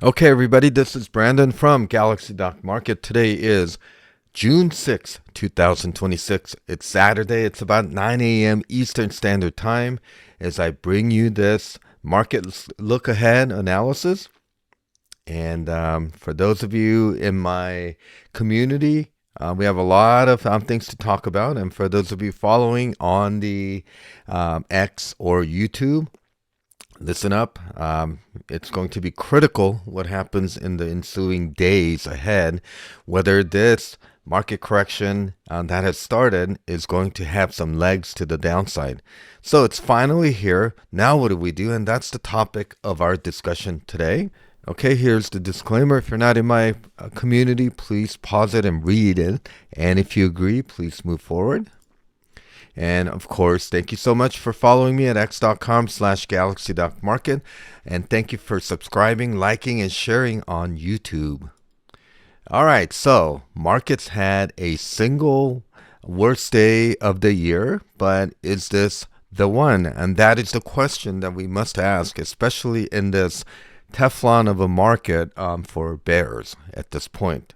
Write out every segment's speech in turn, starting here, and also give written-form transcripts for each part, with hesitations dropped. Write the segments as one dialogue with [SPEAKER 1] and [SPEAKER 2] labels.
[SPEAKER 1] Okay, everybody, this is Brandon from Galaxy Doc Market. Today is June 6th, 2026. It's Saturday. It's about 9 a.m. Eastern Standard Time as I bring you this market look ahead analysis. And for those of you in my community, we have a lot of things to talk about. And for those of you following on the X or YouTube, listen up. It's going to be critical what happens in the ensuing days ahead, whether this market correction that has started is going to have some legs to the downside. So it's finally here. Now, what do we do? And that's the topic of our discussion today. Okay, here's the disclaimer. If you're not in my community, please pause it and read it. And if you agree, please move forward. And of course, thank you so much for following me at x.com/galaxy.market. And thank you for subscribing, liking, and sharing on YouTube. All right, so markets had a single worst day of the year, but is this the one? And that is the question that we must ask, especially in this Teflon of a market for bears at this point.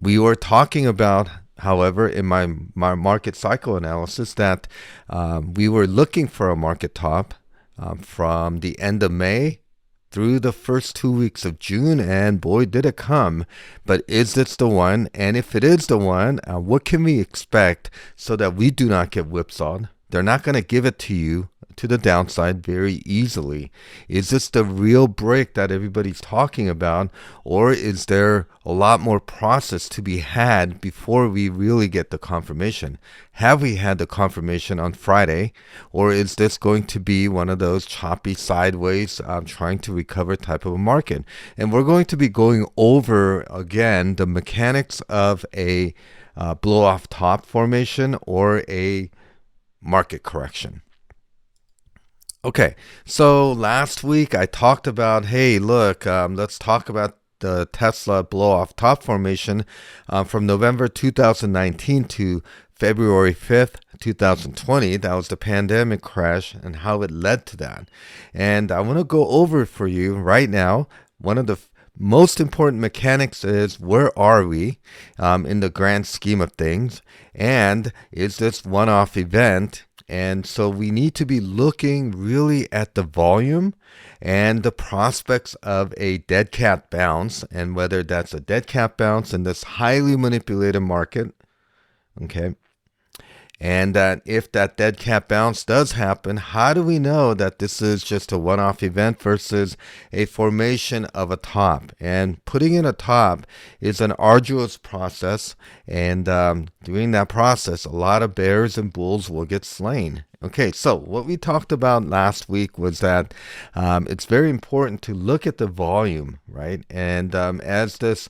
[SPEAKER 1] We were talking about, however, in my market cycle analysis that we were looking for a market top from the end of May through the first 2 weeks of June, and boy, did it come. But is this the one? And if it is the one, what can we expect so that we do not get whipsawed? They're not going to give it to you to the downside very easily. Is this the real break that everybody's talking about, or is there a lot more process to be had before we really get the confirmation? Have we had the confirmation on Friday, or is this going to be one of those choppy sideways trying to recover type of a market? And we're going to be going over again the mechanics of a blow off top formation or a market correction. Okay, so last week I talked about, hey, look, let's talk about the Tesla blow-off top formation from November 2019 to February 5th, 2020. That was the pandemic crash and how it led to that. And I want to go over for you right now. One of the most important mechanics is where are we in the grand scheme of things? And is this one-off event? And so we need to be looking really at the volume and the prospects of a dead cat bounce, and whether that's a dead cat bounce in this highly manipulated market. Okay. And that if that dead cat bounce does happen, how do we know that this is just a one-off event versus a formation of a top? And putting in a top is an arduous process. And during that process, a lot of bears and bulls will get slain. Okay, so what we talked about last week was that it's very important to look at the volume, right? And as this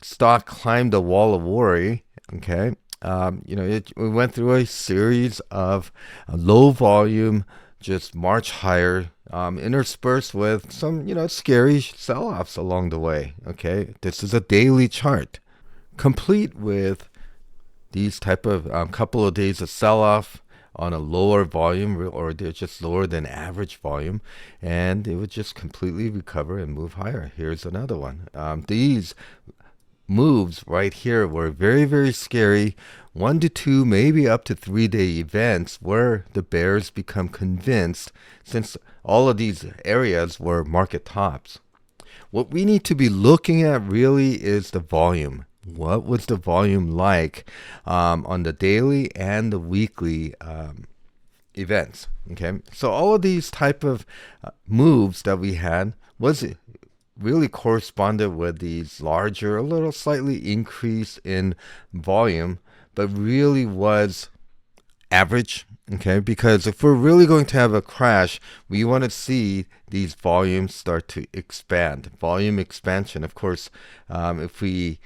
[SPEAKER 1] stock climbed the wall of worry, okay, we went through a series of low volume, just march higher, interspersed with some, scary sell-offs along the way. Okay, this is a daily chart, complete with these type of couple of days of sell-off on a lower volume, or they're just lower than average volume, and it would just completely recover and move higher. Here's another one. These moves right here were very, very scary. 1 to 2, maybe up to 3-day events where the bears become convinced, since all of these areas were market tops. What we need to be looking at really is the volume. What was the volume like on the daily and the weekly events? Okay, so all of these type of moves that we had was really corresponded with these larger, a little slightly increase in volume, but really was average. Okay, because if we're really going to have a crash, we want to see these volumes start to expand. Volume expansion, of course, if we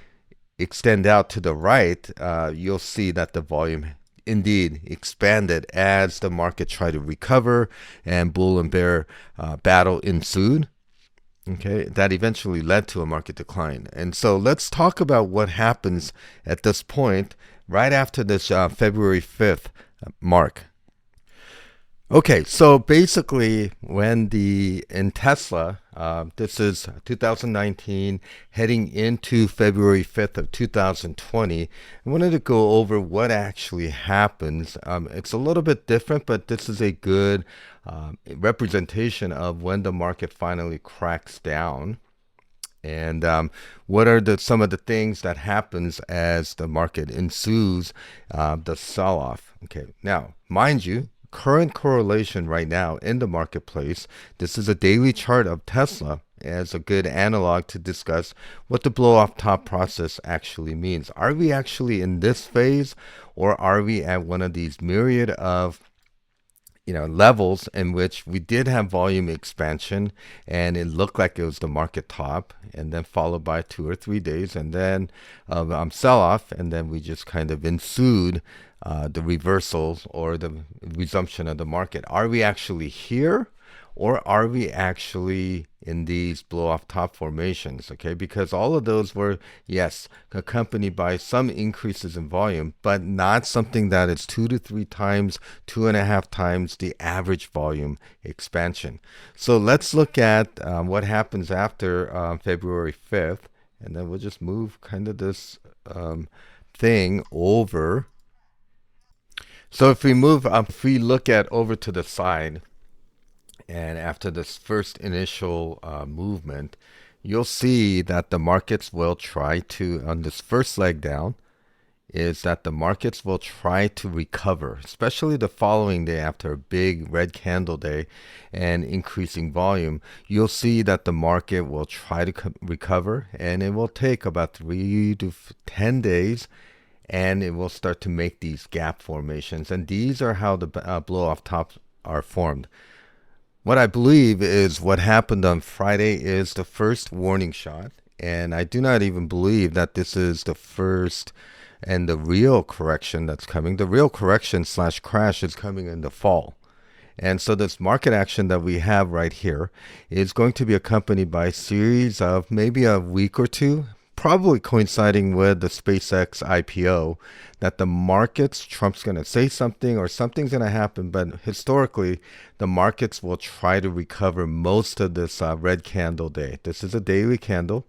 [SPEAKER 1] extend out to the right, you'll see that the volume indeed expanded as the market tried to recover and bull and bear battle ensued. Okay, that eventually led to a market decline. And so let's talk about what happens at this point right after this February 5th mark. Okay, so basically when in Tesla, This is 2019, heading into February 5th of 2020. I wanted to go over what actually happens. It's a little bit different, but this is a good representation of when the market finally cracks down. And what are some of the things that happens as the market ensues the sell-off? Okay, now, mind you, current correlation right now in the marketplace, this is a daily chart of Tesla as a good analog to discuss what the blow-off top process actually means. Are we actually in this phase, or are we at one of these myriad of levels in which we did have volume expansion and it looked like it was the market top, and then followed by 2 or 3 days and then sell off, and then we just kind of ensued the reversals or the resumption of the market? Are we actually here, or are we actually in these blow off top formations? Okay, because all of those were, yes, accompanied by some increases in volume, but not something that is 2 to 3 times, 2.5 times the average volume expansion. So let's look at what happens after February 5th, and then we'll just move kind of this thing over. So if we move, if we look at over to the side, and after this first initial movement, you'll see that the markets will try to, on this first leg down, is that the markets will try to recover, especially the following day after a big red candle day and increasing volume. You'll see that the market will try to recover, and it will take about 3 to 10 days, and it will start to make these gap formations. And these are how the blow-off tops are formed. What I believe is what happened on Friday is the first warning shot, and I do not even believe that this is the first and the real correction that's coming. The real correction slash crash is coming in the fall. And so this market action that we have right here is going to be accompanied by a series of maybe a week or two, probably coinciding with the SpaceX IPO, that the markets, Trump's going to say something or something's going to happen. But historically, the markets will try to recover most of this red candle day. This is a daily candle.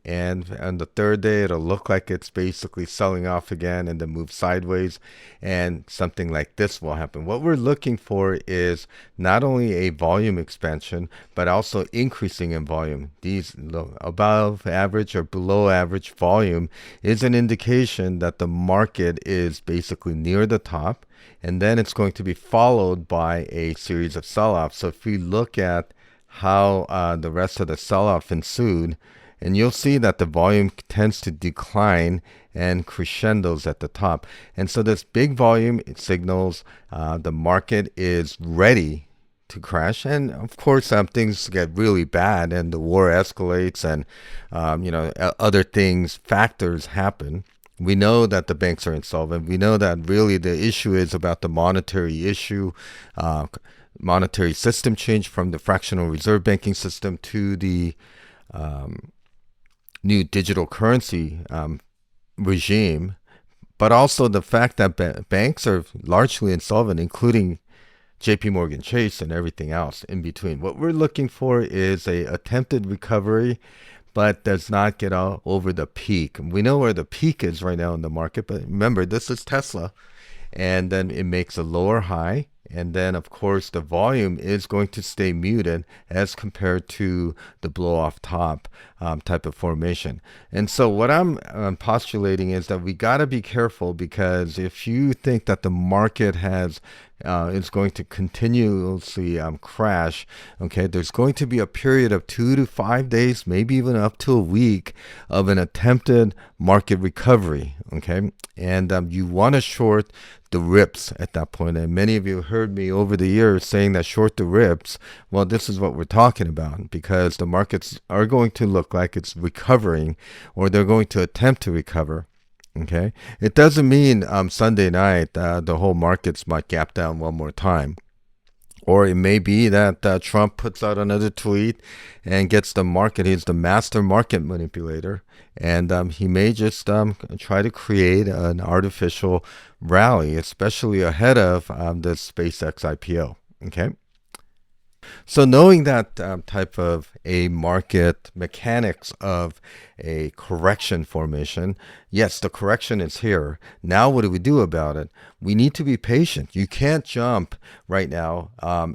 [SPEAKER 1] And on the third day, it'll look like it's basically selling off again and then move sideways, and something like this will happen. What we're looking for is not only a volume expansion, but also increasing in volume. These above average or below average volume is an indication that the market is basically near the top, and then it's going to be followed by a series of sell-offs. So if we look at how the rest of the sell-off ensued, and you'll see that the volume tends to decline and crescendos at the top. And so this big volume, it signals the market is ready to crash. And of course, things get really bad and the war escalates, and other things, factors happen. We know that the banks are insolvent. We know that really the issue is about the monetary issue, monetary system change from the fractional reserve banking system to the new digital currency regime, but also the fact that banks are largely insolvent, including JP Morgan Chase and everything else in between. What we're looking for is a attempted recovery, but does not get over the peak. We know where the peak is right now in the market, but remember, this is Tesla, and then it makes a lower high. And then, of course, the volume is going to stay muted as compared to the blow-off top type of formation. And so what I'm postulating is that we got to be careful, because if you think that the market is going to continuously crash, okay, there's going to be a period of 2 to 5 days, maybe even up to a week, of an attempted market recovery, okay? And you want to short the rips at that point. And many of you heard me over the years saying that short the rips. Well, this is what we're talking about, because the markets are going to look like it's recovering, or they're going to attempt to recover. Okay, it doesn't mean Sunday night the whole markets might gap down one more time. Or it may be that Trump puts out another tweet and gets the market. He's the master market manipulator. And he may just try to create an artificial rally, especially ahead of the SpaceX IPO. Okay. So knowing that type of a market mechanics of a correction formation, yes, the correction is here. Now, what do we do about it? We need to be patient. You can't jump right now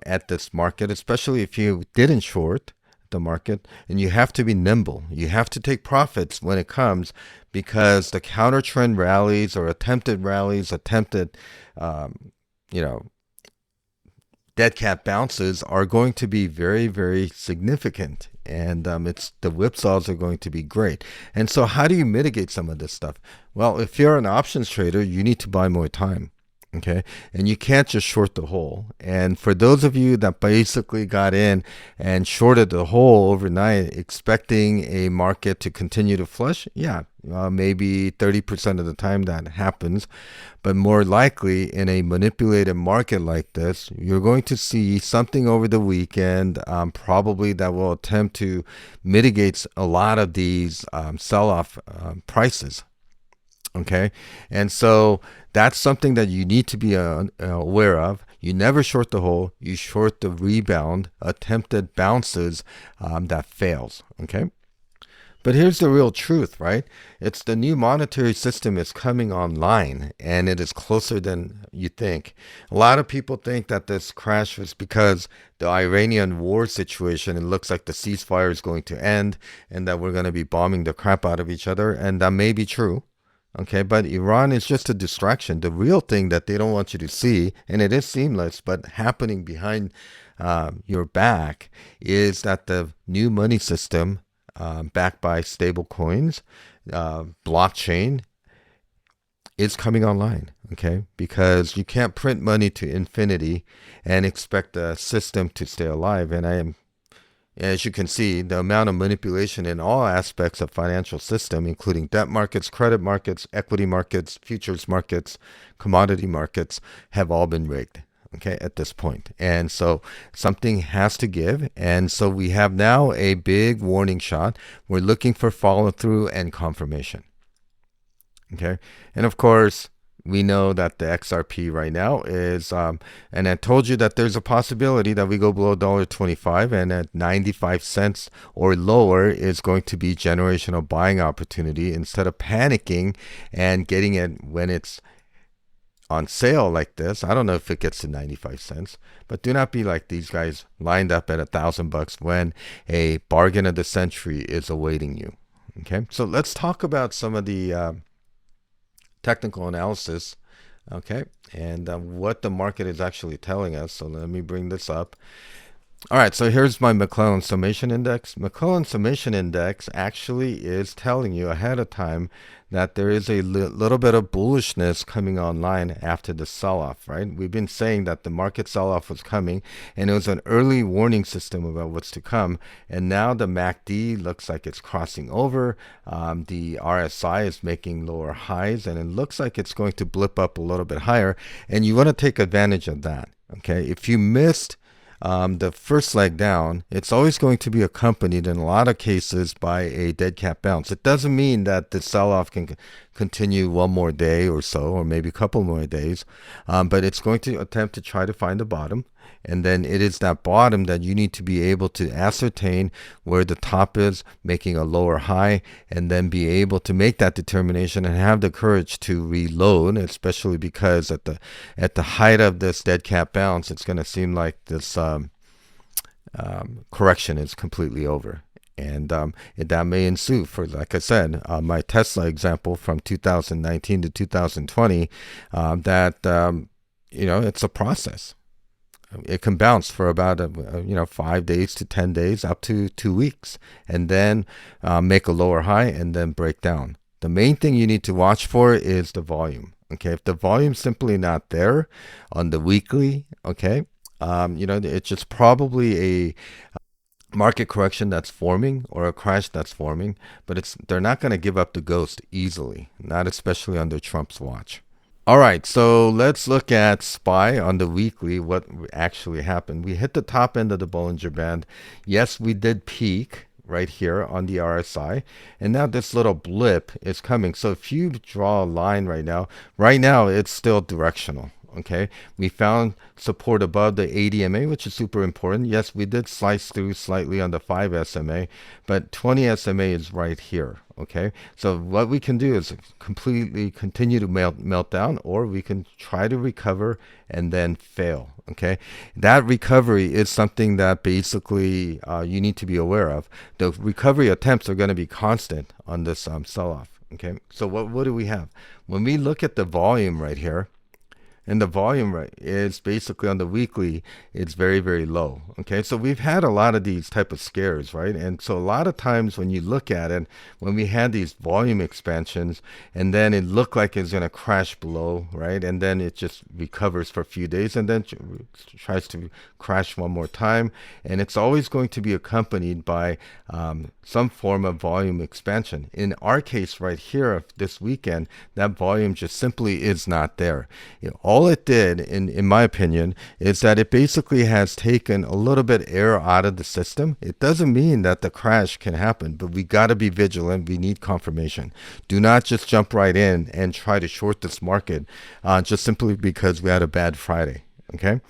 [SPEAKER 1] at this market, especially if you didn't short the market, and you have to be nimble. You have to take profits when it comes because the counter trend rallies or attempted rallies, attempted, you know, dead cat bounces are going to be very, very significant. And it's the whipsaws are going to be great. And so, how do you mitigate some of this stuff? Well, if you're an options trader, you need to buy more time. Okay. And you can't just short the whole. And for those of you that basically got in and shorted the whole overnight, expecting a market to continue to flush, yeah, maybe 30% of the time that happens. But more likely, in a manipulated market like this, you're going to see something over the weekend, probably that will attempt to mitigate a lot of these sell off prices. Okay. And so that's something that you need to be aware of. You never short the whole, you short the rebound, attempted bounces that fails. Okay. But here's the real truth, right? It's the new monetary system is coming online and it is closer than you think. A lot of people think that this crash was because the Iranian war situation, it looks like the ceasefire is going to end and that we're going to be bombing the crap out of each other. And that may be true. Okay, but Iran is just a distraction. The real thing that they don't want you to see, and it is seamless, but happening behind your back, is that the new money system, backed by stable coins, blockchain, is coming online. Okay, because you can't print money to infinity and expect the system to stay alive. And as you can see, the amount of manipulation in all aspects of financial system, including debt markets, credit markets, equity markets, futures markets, commodity markets, have all been rigged. Okay, at this point. And so something has to give. And so we have now a big warning shot. We're looking for follow through and confirmation. Okay. And of course, we know that the XRP right now is, and I told you that there's a possibility that we go below $1.25 and at 95 cents or lower is going to be generational buying opportunity instead of panicking and getting it when it's on sale like this. I don't know if it gets to 95 cents, but do not be like these guys lined up at $1,000 when a bargain of the century is awaiting you. Okay. So let's talk about some of the, technical analysis, okay, and what the market is actually telling us. So let me bring this up. All right, so here's my McClellan Summation Index. McClellan Summation Index actually is telling you ahead of time that there is a little bit of bullishness coming online after the sell-off, right? We've been saying that the market sell-off was coming, and it was an early warning system about what's to come. And now the MACD looks like it's crossing over. The RSI is making lower highs, and it looks like it's going to blip up a little bit higher. And you want to take advantage of that, okay? If you missed the first leg down, it's always going to be accompanied in a lot of cases by a dead cat bounce. It doesn't mean that the sell-off can continue one more day or so, or maybe a couple more days, but it's going to attempt to try to find the bottom. And then it is that bottom that you need to be able to ascertain where the top is, making a lower high, and then be able to make that determination and have the courage to reload, especially because at the height of this dead cat bounce, it's going to seem like this correction is completely over. And that may ensue for, like I said, my Tesla example from 2019 to 2020, that, it's a process. It can bounce for about 5 days to 10 days, up to 2 weeks, and then make a lower high and then break down. The main thing you need to watch for is the volume. Okay, if the volume's simply not there on the weekly, okay, it's just probably a market correction that's forming or a crash that's forming, but they're not going to give up the ghost easily, not especially under Trump's watch. All right, so let's look at SPY on the weekly, what actually happened. We hit the top end of the Bollinger Band. Yes, we did peak right here on the RSI, and now this little blip is coming. So if you draw a line right now it's still directional. Okay, we found support above the 80 MA, which is super important. Yes, we did slice through slightly on the 5 SMA, but 20 SMA is right here. Okay, so what we can do is completely continue to melt down, or we can try to recover and then fail. Okay, that recovery is something that basically you need to be aware of. The recovery attempts are going to be constant on this sell-off. Okay, so what do we have? When we look at the volume right here, and the volume right is basically on the weekly, it's very, very low. Okay, so we've had a lot of these type of scares, right? And so a lot of times when you look at it, when we had these volume expansions and then it looked like it's going to crash below, right? And then it just recovers for a few days and then tries to crash one more time. And it's always going to be accompanied by some form of volume expansion. In our case right here this weekend, that volume just simply is not there. All it did, in my opinion, is that it basically has taken a little bit air out of the system. It doesn't mean that the crash can happen, but we got to be vigilant. We need confirmation. Do not just jump right in and try to short this market just simply because we had a bad Friday. Okay,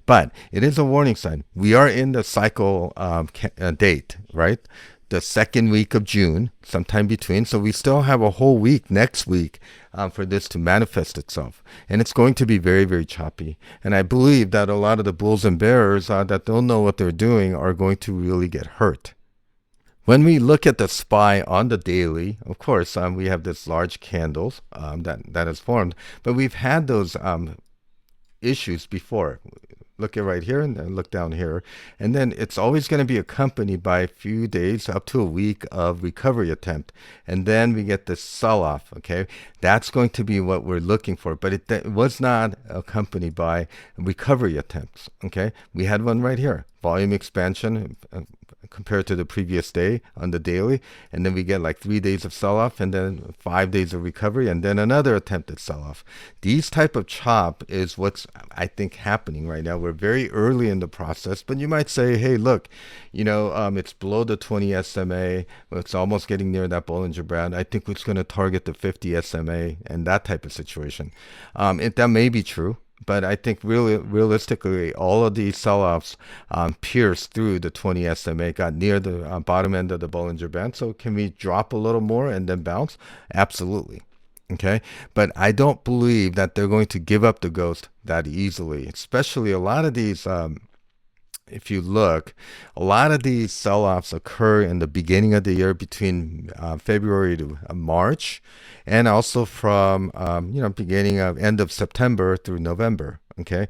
[SPEAKER 1] but it is a warning sign. We are in the cycle date, right? The second week of June, sometime between. So we still have a whole week next week for this to manifest itself. And it's going to be very, very choppy. And I believe that a lot of the bulls and bears that don't know what they're doing are going to really get hurt. When we look at the SPY on the daily, of course, we have this large candles that has formed. But we've had those issues before. Look at right here and then look down here. And then it's always going to be accompanied by a few days up to a week of recovery attempt. And then we get this sell-off, okay? That's going to be what we're looking for. But it was not accompanied by recovery attempts, okay? We had one right here, volume expansion compared to the previous day on the daily, and then we get like 3 days of sell-off and then 5 days of recovery and then another attempt at sell-off. These type of chop is what's I think happening right now. We're very early in the process, but you might say, hey, look, it's below the 20 SMA, it's almost getting near that Bollinger Band. I think it's going to target the 50 SMA and that type of situation. That may be true. But I think realistically, all of these sell-offs pierced through the 20 SMA, got near the bottom end of the Bollinger Band. So can we drop a little more and then bounce? Absolutely. Okay. But I don't believe that they're going to give up the ghost that easily, especially a lot of these if you look, a lot of these sell-offs occur in the beginning of the year between February to March, and also from beginning of end of September through November. Okay,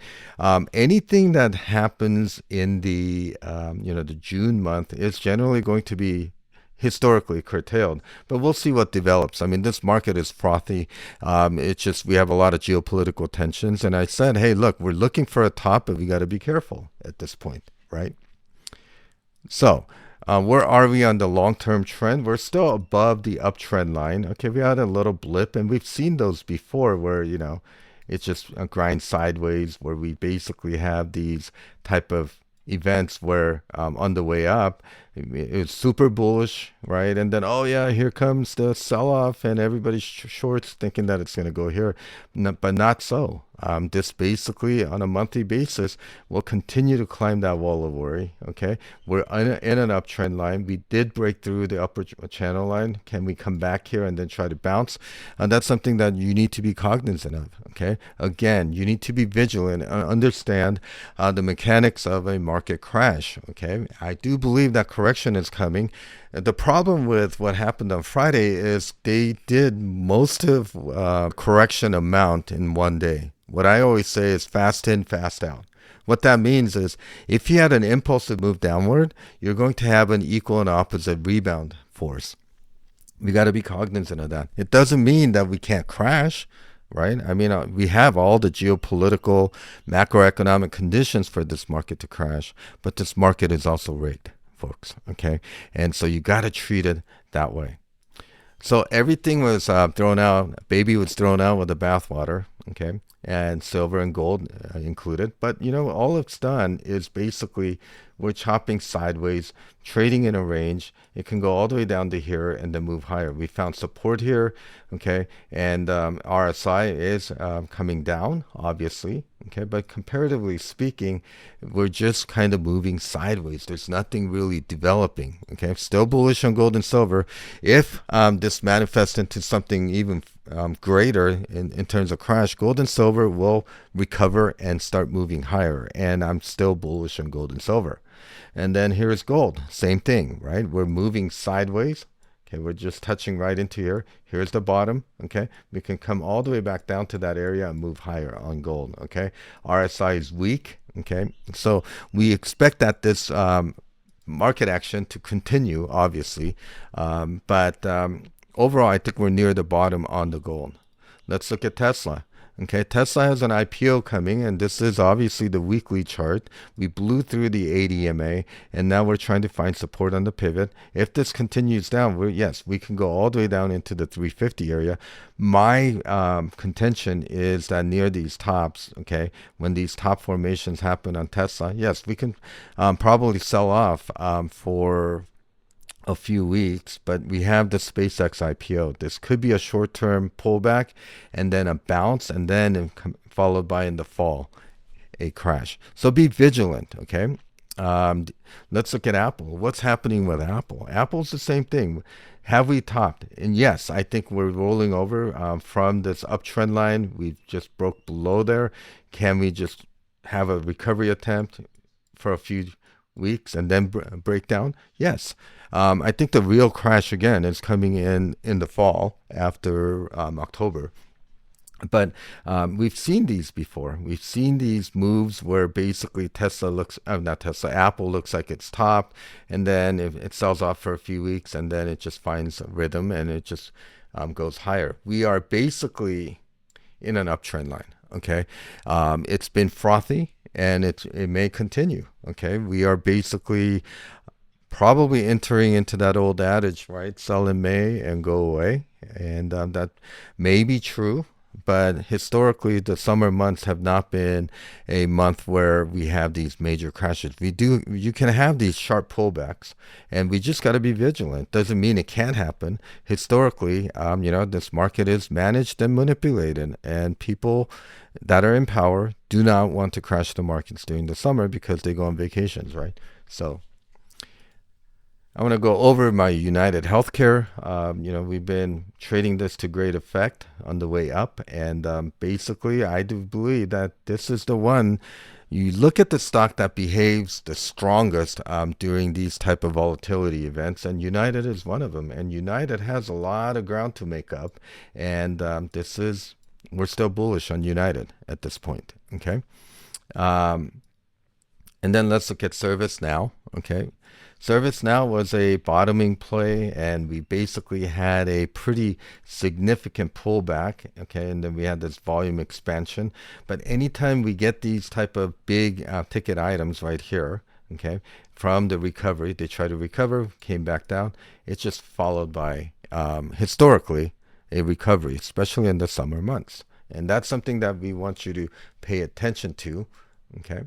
[SPEAKER 1] anything that happens in the the June month is generally going to be historically curtailed, but we'll see what develops. I mean, this market is frothy. It's just we have a lot of geopolitical tensions, and I said, hey, look, we're looking for a top, but we got to be careful at this point, right? So where are we on the long-term trend? We're still above the uptrend line. Okay, we had a little blip, and we've seen those before where it's just a grind sideways, where we basically have these type of events where on the way up it's super bullish, right? And then, oh yeah, here comes the sell-off and everybody's shorts thinking that it's going to go here, but not so. This basically on a monthly basis will continue to climb that wall of worry. Okay, we're in an uptrend line. We did break through the upper channel line. Can we come back here and then try to bounce? That's something that you need to be cognizant of. Okay, again, you need to be vigilant and understand the mechanics of a market crash. Okay, I do believe that correction is coming. The problem with what happened on Friday is they did most of correction amount in one day. What I always say is fast in, fast out. What that means is if you had an impulsive move downward, you're going to have an equal and opposite rebound force. We got to be cognizant of that. It doesn't mean that we can't crash, right? I mean, we have all the geopolitical, macroeconomic conditions for this market to crash, but this market is also rigged, folks, okay? And so you got to treat it that way. So everything was thrown out. Baby was thrown out with the bathwater. Okay, and silver and gold included. But all it's done is basically we're chopping sideways, trading in a range. It can go all the way down to here and then move higher. We found support here, okay, and RSI is coming down, obviously, okay, but comparatively speaking, we're just kind of moving sideways. There's nothing really developing, okay. Still bullish on gold and silver. If this manifests into something even greater in terms of crash, gold and silver will recover and start moving higher. And I'm still bullish on gold and silver. And then here's gold. Same thing, right? We're moving sideways. Okay, we're just touching right into here. Here's the bottom. Okay, we can come all the way back down to that area and move higher on gold. Okay, RSI is weak. Okay, so we expect that this market action to continue, obviously, but overall, I think we're near the bottom on the gold. Let's look at Tesla. Okay, Tesla has an IPO coming, and this is obviously the weekly chart. We blew through the 80 EMA, and now we're trying to find support on the pivot. If this continues down, yes, we can go all the way down into the 350 area. My contention is that near these tops, okay, when these top formations happen on Tesla, yes, we can probably sell off for a few weeks, but we have the SpaceX IPO. This could be a short-term pullback and then a bounce, and then followed by in the fall a crash. So be vigilant, okay? Let's look at Apple. What's happening with Apple? Apple's the same thing. Have we topped? And yes, I think we're rolling over from this uptrend line. We just broke below there. Can we just have a recovery attempt for a few weeks and then break down? Yes. I think the real crash again is coming in the fall after October. But we've seen these before. We've seen these moves where basically Apple looks like it's topped, and then it sells off for a few weeks, and then it just finds a rhythm and it just goes higher. We are basically in an uptrend line. Okay, it's been frothy, and it may continue. Okay, we are basically probably entering into that old adage, right? Sell in May and go away, and that may be true. But historically, the summer months have not been a month where we have these major crashes. You can have these sharp pullbacks, and we just got to be vigilant. Doesn't mean it can't happen. Historically, this market is managed and manipulated, and people that are in power do not want to crash the markets during the summer because they go on vacations, right? So I want to go over my United Healthcare. We've been trading this to great effect on the way up, and basically, I do believe that this is the one. You look at the stock that behaves the strongest during these type of volatility events, and United is one of them. And United has a lot of ground to make up, and we're still bullish on United at this point. Okay, and then let's look at ServiceNow. Okay. ServiceNow was a bottoming play, and we basically had a pretty significant pullback, okay, and then we had this volume expansion. But anytime we get these type of big ticket items right here, okay, from the recovery, they try to recover, came back down. It's just followed by, historically, a recovery, especially in the summer months. And that's something that we want you to pay attention to, okay?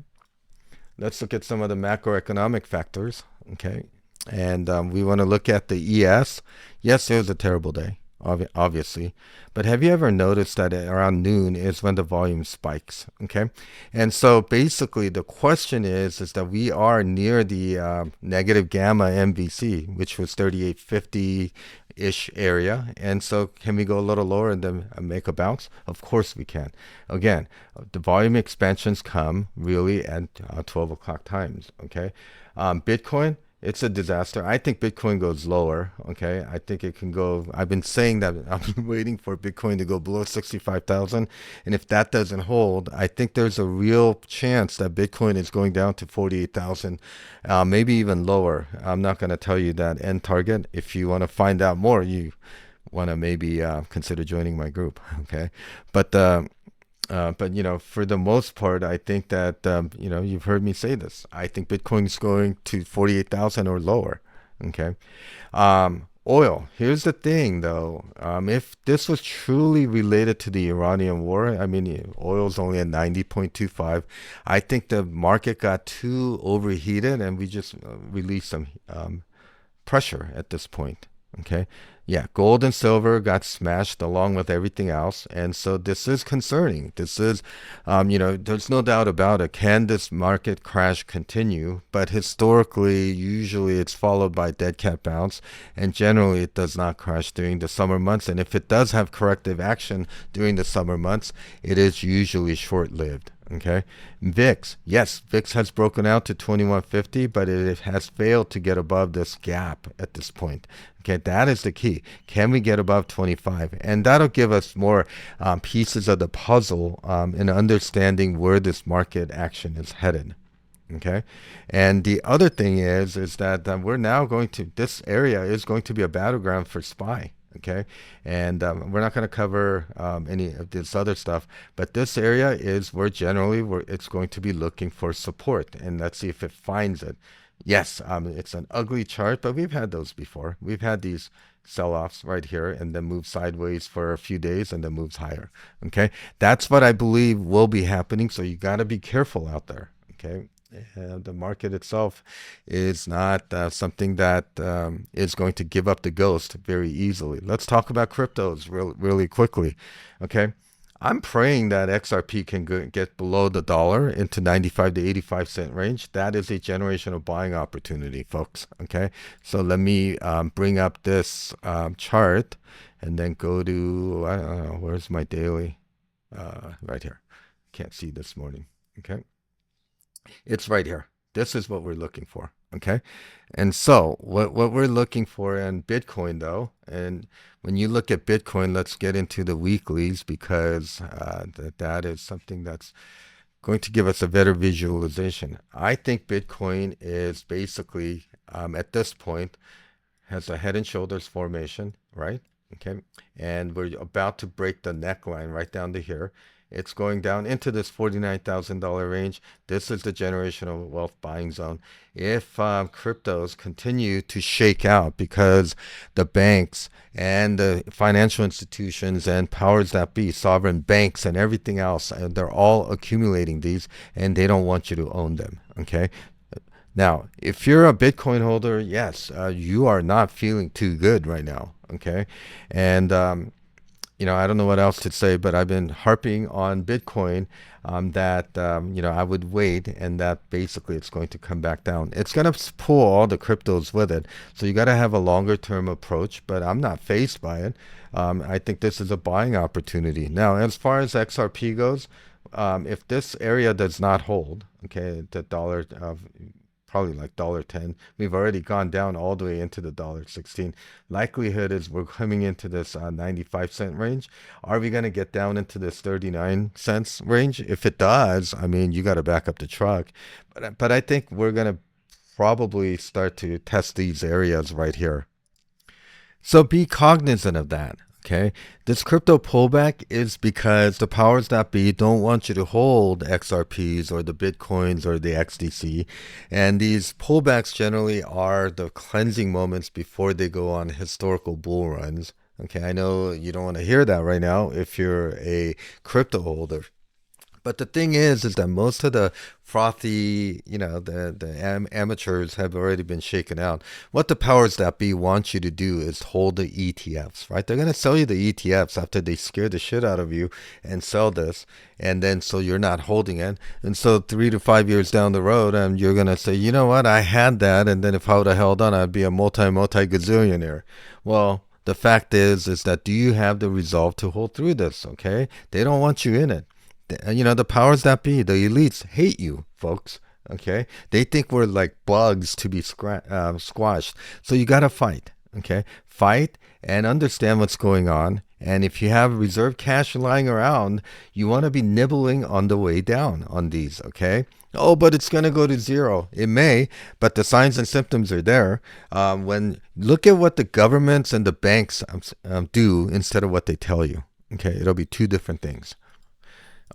[SPEAKER 1] Let's look at some of the macroeconomic factors, okay? And we want to look at the ES. Yes, it was a terrible day, obviously. But have you ever noticed that around noon is when the volume spikes, okay? And so basically the question is that we are near the negative gamma MVC, which was 3850-ish area. And so can we go a little lower and then make a bounce? Of course we can. Again, the volume expansions come really at 12 o'clock times, okay? Bitcoin, it's a disaster. I think Bitcoin goes lower. Okay, I think it can go. I've been saying that I've been waiting for Bitcoin to go below 65,000, and if that doesn't hold, I think there's a real chance that Bitcoin is going down to 48,000, maybe even lower. I'm not going to tell you that end target. If you want to find out more, you want to maybe consider joining my group. Okay, but for the most part, I think that you've heard me say this. I think Bitcoin is going to 48,000 or lower. Okay, oil. Here's the thing, though. If this was truly related to the Iranian war, I mean, oil's only at 90.25. I think the market got too overheated and we just released some pressure at this point. Okay. Yeah, gold and silver got smashed along with everything else. And so this is concerning. This is, there's no doubt about it. Can this market crash continue? But historically, usually it's followed by dead cat bounce. And generally, it does not crash during the summer months. And if it does have corrective action during the summer months, it is usually short lived. Okay. VIX, yes, VIX has broken out to 2150, but it has failed to get above this gap at this point. Okay, that is the key. Can we get above 25? And that'll give us more pieces of the puzzle in understanding where this market action is headed. Okay, and the other thing is that we're now going to, this area is going to be a battleground for SPY. Okay, and we're not going to cover any of this other stuff, but this area is where generally it's going to be looking for support, and let's see if it finds it. Yes, it's an ugly chart, but we've had those before. We've had these sell-offs right here and then move sideways for a few days and then moves higher. Okay, that's what I believe will be happening, so you got to be careful out there. Okay, the market itself is not something that is going to give up the ghost very easily. Let's talk about cryptos really quickly. Okay, I'm praying that XRP can get below the dollar into 95 to 85 cent range. That is a generational buying opportunity, folks. Okay, so let me bring up this chart and then go to, I don't know, where's my daily? Right here. Can't see this morning. Okay. It's right here. This is what we're looking for. Okay. And so what we're looking for in Bitcoin, though, and when you look at Bitcoin, let's get into the weeklies because that is something that's going to give us a better visualization. I think Bitcoin is basically, at this point, has a head and shoulders formation, right? Okay. And we're about to break the neckline right down to here. It's going down into this $49,000 range. This is the generational wealth buying zone. If cryptos continue to shake out because the banks and the financial institutions and powers that be, sovereign banks and everything else, and they're all accumulating these and they don't want you to own them. Okay. Now, if you're a Bitcoin holder, yes, you are not feeling too good right now. Okay. And, I don't know what else to say, but I've been harping on Bitcoin that, I would wait and that basically it's going to come back down. It's going to pull all the cryptos with it. So you got to have a longer term approach, but I'm not fazed by it. I think this is a buying opportunity. Now, as far as XRP goes, if this area does not hold, okay, the dollar probably like $1.10. We've already gone down all the way into the $1.16. Likelihood is we're coming into this 95 cent range. Are we going to get down into this 39 cents range? If it does, I mean, you got to back up the truck. But I think we're going to probably start to test these areas right here. So be cognizant of that. Okay, this crypto pullback is because the powers that be don't want you to hold XRPs or the Bitcoins or the XDC. And these pullbacks generally are the cleansing moments before they go on historical bull runs. Okay, I know you don't want to hear that right now if you're a crypto holder. But the thing is that most of the frothy, the amateurs have already been shaken out. What the powers that be want you to do is hold the ETFs, right? They're going to sell you the ETFs after they scare the shit out of you and sell this. And then so you're not holding it. And so 3 to 5 years down the road, you're going to say, you know what? I had that. And then if I would have held on, I'd be a multi gazillionaire. Well, the fact is that do you have the resolve to hold through this? Okay. They don't want you in it. The powers that be, the elites hate you, folks. Okay, they think we're like bugs to be squashed. So you gotta fight. Okay, fight and understand what's going on. And if you have reserve cash lying around, you want to be nibbling on the way down on these. Okay. Oh, but it's gonna go to zero. It may, but the signs and symptoms are there. When look at what the governments and the banks do instead of what they tell you. Okay, it'll be two different things.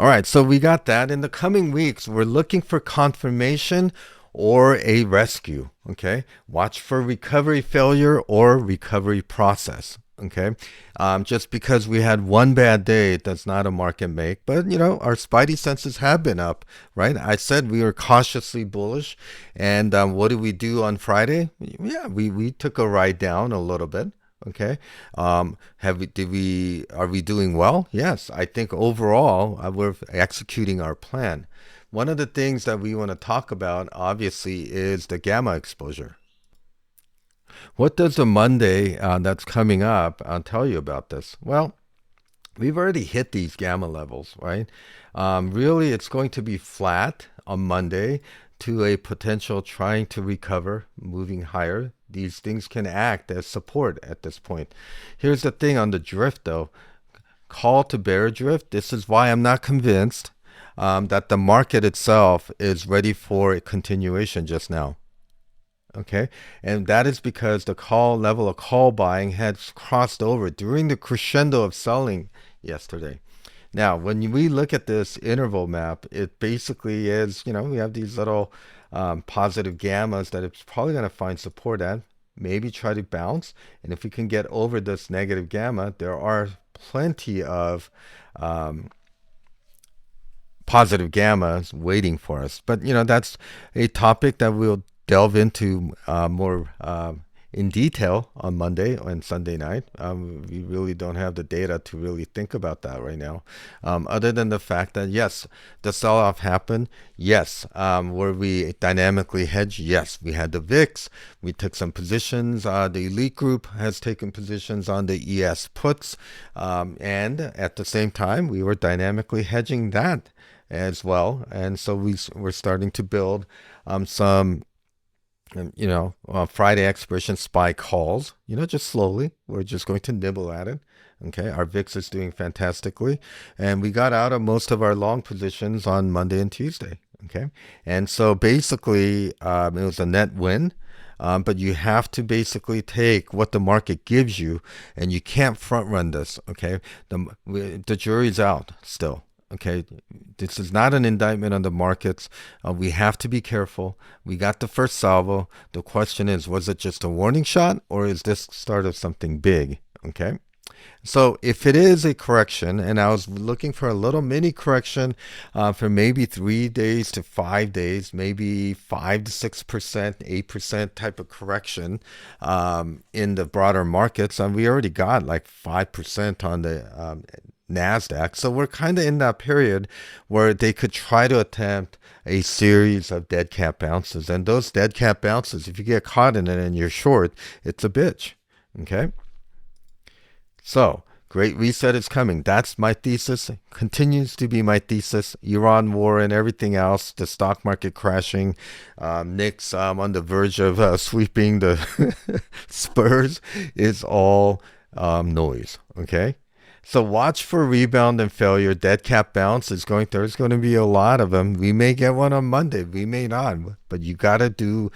[SPEAKER 1] All right, so we got that. In the coming weeks, we're looking for confirmation or a rescue. Okay. Watch for recovery failure or recovery process. Okay. Just because we had one bad day does not a market make. But, our spidey senses have been up, right? I said we were cautiously bullish. And what did we do on Friday? Yeah, we took a ride down a little bit. Okay. Are we doing well? Yes. I think overall we're executing our plan. One of the things that we want to talk about, obviously, is the gamma exposure. What does the Monday that's coming up tell you about this? Well, we've already hit these gamma levels, right? Really, it's going to be flat on Monday to a potential trying to recover, moving higher. These things can act as support at this point. Here's the thing on the drift, though. Call to bear drift. This is why I'm not convinced that the market itself is ready for a continuation just now. Okay. And that is because the call level of call buying has crossed over during the crescendo of selling yesterday. Now, when we look at this interval map, it basically is, we have these little positive gammas that it's probably going to find support at, maybe try to bounce. And if we can get over this negative gamma, there are plenty of positive gammas waiting for us. But that's a topic that we'll delve into more in detail on Monday and Sunday night. We really don't have the data to really think about that right now, other than the fact that yes, the sell-off happened. Yes, were we dynamically hedged? Yes, we had the VIX. We took some positions. The elite group has taken positions on the ES puts, and at the same time, we were dynamically hedging that as well. And so we're starting to build some Friday expiration SPY calls, just slowly. We're just going to nibble at it. Okay. Our VIX is doing fantastically. And we got out of most of our long positions on Monday and Tuesday. Okay. And so basically, it was a net win. But you have to basically take what the market gives you, and you can't front run this. Okay. The jury's out still. Okay, this is not an indictment on the markets. We have to be careful. We got the first salvo. The question is, was it just a warning shot, or is this start of something big? Okay, so if it is a correction, and I was looking for a little mini correction for maybe 3 days to 5 days, maybe 5 to 6%, 8% type of correction in the broader markets, and we already got like 5% on the NASDAQ. So we're kind of in that period where they could try to attempt a series of dead cat bounces. And those dead cat bounces, if you get caught in it and you're short, it's a bitch. Okay. So great reset is coming. That's my thesis. Continues to be my thesis. Iran war and everything else, the stock market crashing, Knicks on the verge of sweeping the Spurs is all noise. Okay. So watch for rebound and failure. Dead cat bounce is there's going to be a lot of them. We may get one on Monday. We may not. But you got to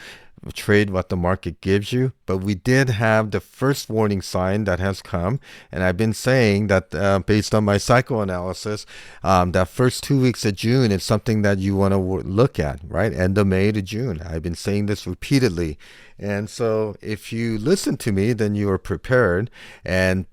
[SPEAKER 1] trade what the market gives you. But we did have the first warning sign that has come. And I've been saying that based on my psychoanalysis, that first 2 weeks of June is something that you want to look at, right? End of May to June. I've been saying this repeatedly. And so if you listen to me, then you are prepared and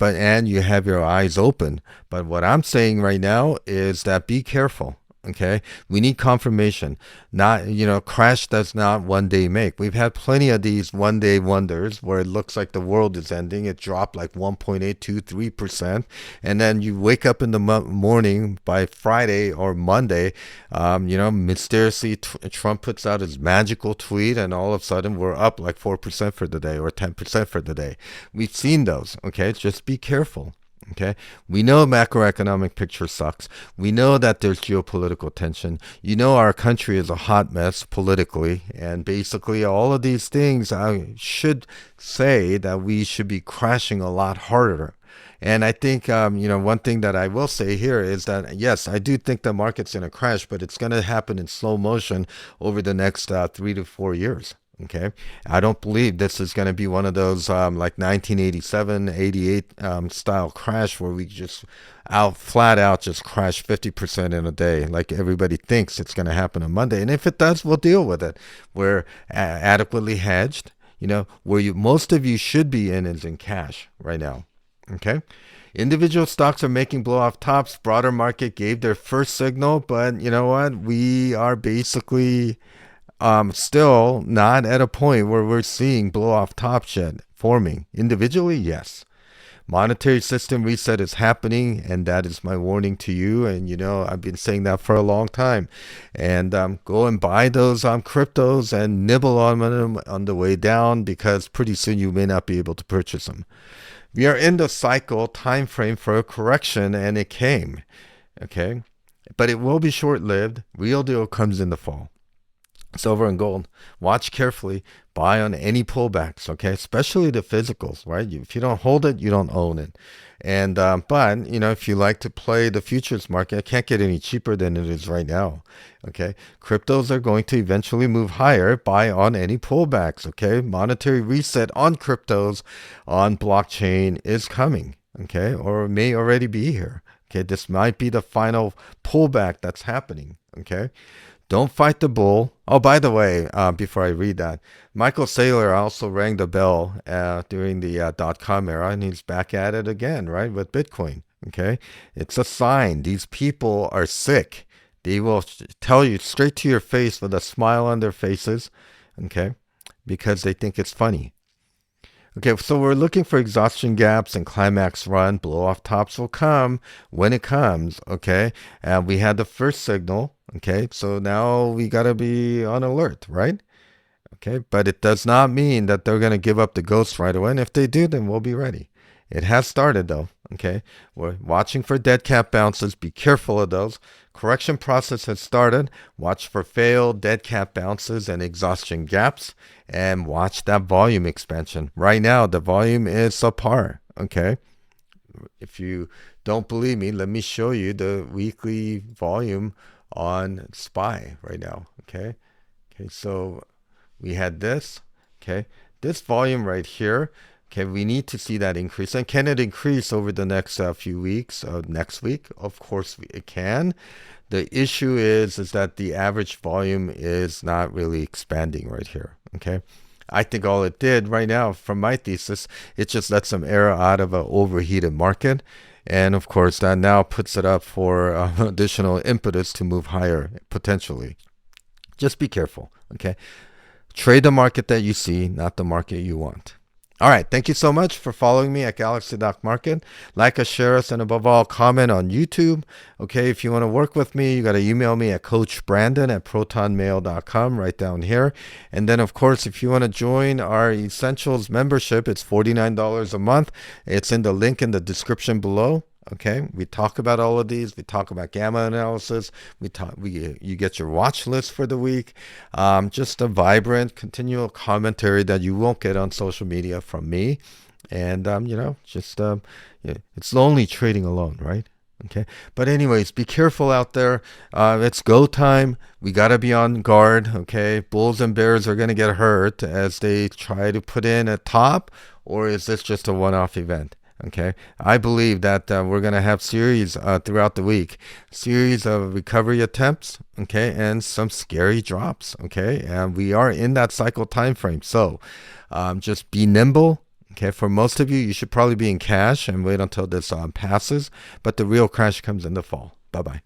[SPEAKER 1] you have your eyes open. But what I'm saying right now is that be careful. Okay. We need confirmation. Not, crash does not one day make. We've had plenty of these one day wonders where it looks like the world is ending. It dropped like 1.823%. And then you wake up in the morning by Friday or Monday, mysteriously Trump puts out his magical tweet and all of a sudden we're up like 4% for the day or 10% for the day. We've seen those. Okay. Just be careful. Okay, we know macroeconomic picture sucks. We know that there's geopolitical tension. Our country is a hot mess politically, and basically all of these things I should say that we should be crashing a lot harder. And I think, one thing that I will say here is that, yes, I do think the market's going to crash, but it's going to happen in slow motion over the next 3 to 4 years. Okay, I don't believe this is going to be one of those like 1987, 88 style crash where we just flat out just crash 50% in a day, like everybody thinks it's going to happen on Monday. And if it does, we'll deal with it. We're adequately hedged. Where most of you should be in is in cash right now. Okay. Individual stocks are making blow off tops. Broader market gave their first signal, but you know what? We are basically still not at a point where we're seeing blow off tops yet forming. Individually, yes. Monetary system reset is happening, and that is my warning to you. And I've been saying that for a long time. And go and buy those cryptos and nibble on them on the way down, because pretty soon you may not be able to purchase them. We are in the cycle time frame for a correction, and it came. Okay, but it will be short-lived. Real deal comes in the fall. Silver and gold, watch carefully. Buy on any pullbacks, okay? Especially the physicals, right? If you don't hold it, you don't own it. And but if you like to play the futures market, it can't get any cheaper than it is right now. Okay, cryptos are going to eventually move higher. Buy on any pullbacks. Okay, monetary reset on cryptos, on blockchain is coming. Okay, or may already be here. Okay, this might be the final pullback that's happening. Okay. Don't fight the bull. Oh, by the way, before I read that, Michael Saylor also rang the bell during the .com era, and he's back at it again, right, with Bitcoin. Okay, it's a sign. These people are sick. They will tell you straight to your face with a smile on their faces, okay, because they think it's funny. Okay, so we're looking for exhaustion gaps and climax run. Blow off tops will come when it comes, okay? And we had the first signal, okay? So now we got to be on alert, right? Okay, but it does not mean that they're going to give up the ghost right away. And if they do, then we'll be ready. It has started though, okay? We're watching for dead cat bounces. Be careful of those. Correction process has started. Watch for failed dead cat bounces and exhaustion gaps, and watch that volume expansion. Right now, the volume is subpar, okay? If you don't believe me, let me show you the weekly volume on SPY right now, okay? Okay, so we had this, okay? This volume right here. Okay, we need to see that increase. And can it increase over the next few weeks? Next week, of course, it can. The issue is that the average volume is not really expanding right here. Okay, I think all it did right now, from my thesis, it just let some air out of an overheated market. And of course, that now puts it up for additional impetus to move higher, potentially. Just be careful. Okay, trade the market that you see, not the market you want. All right. Thank you so much for following me at Galaxy Doc Market. Like us, share us, and above all, comment on YouTube. Okay. If you want to work with me, you got to email me at coachbrandon@protonmail.com right down here. And then, of course, if you want to join our Essentials membership, it's $49 a month. It's in the link in the description below. Okay, we talk about all of these. We talk about gamma analysis. You get your watch list for the week. Just a vibrant, continual commentary that you won't get on social media from me. And it's lonely trading alone, right? Okay, but anyways, be careful out there. It's go time. We gotta be on guard. Okay, bulls and bears are gonna get hurt as they try to put in a top, or is this just a one-off event? Okay, I believe that we're going to have series throughout the week, series of recovery attempts, okay, and some scary drops, okay, and we are in that cycle time frame. So just be nimble. Okay, for most of you, you should probably be in cash and wait until this passes, but the real crash comes in the fall. Bye-bye.